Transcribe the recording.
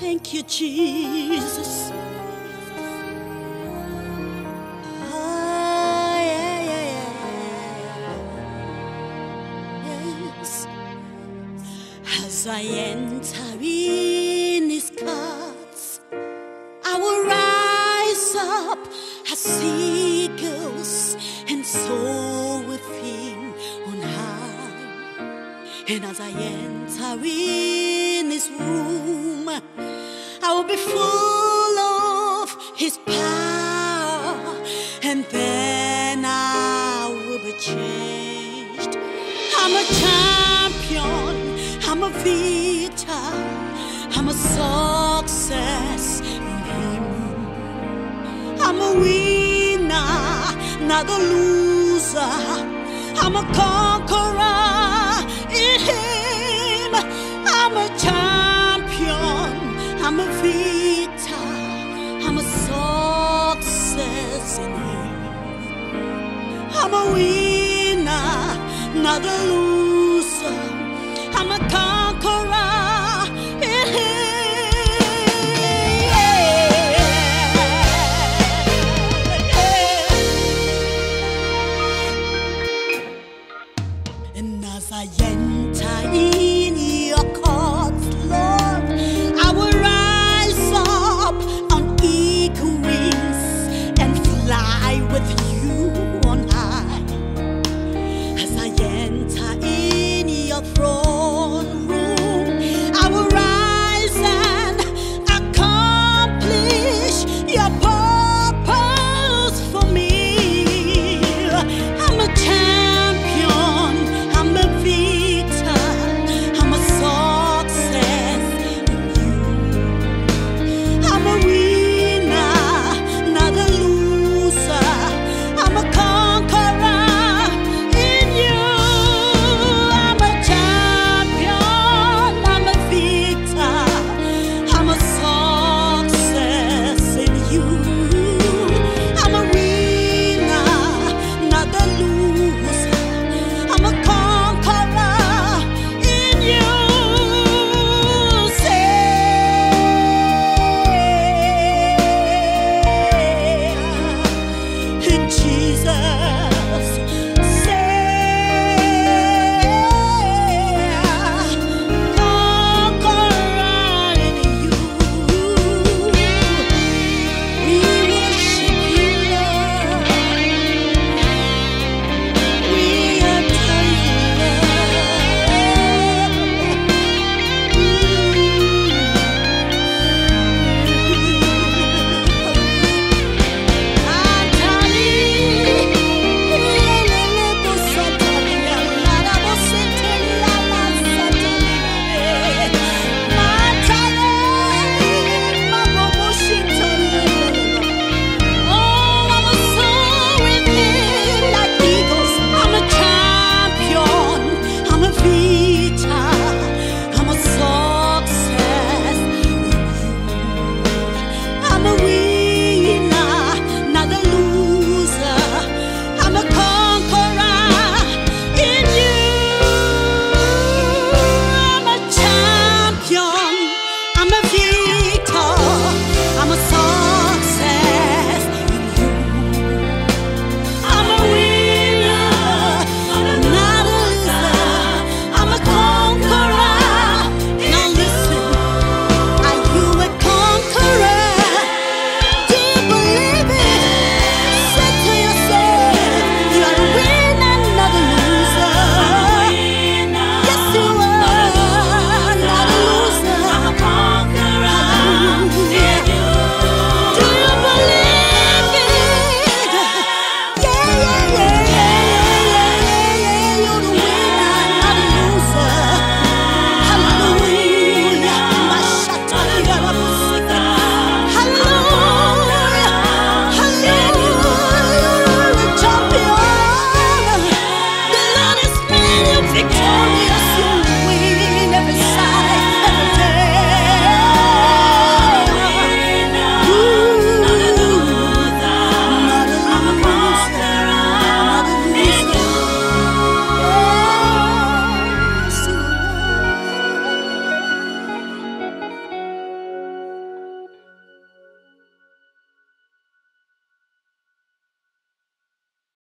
Thank you, Jesus. Ah, yeah, yeah, yeah. Yes. As I enter in His courts, I will rise up as eagles and soar with Him on high. And as I enter in His room, I will be full of His power, and then I will be changed. I'm a champion, I'm a victor, I'm a success in Him. I'm a winner, not a loser. I'm a conqueror in Him. I'm a champion, I'm a victor, I'm a success in Him. I'm a winner, not a loser. I'm a conqueror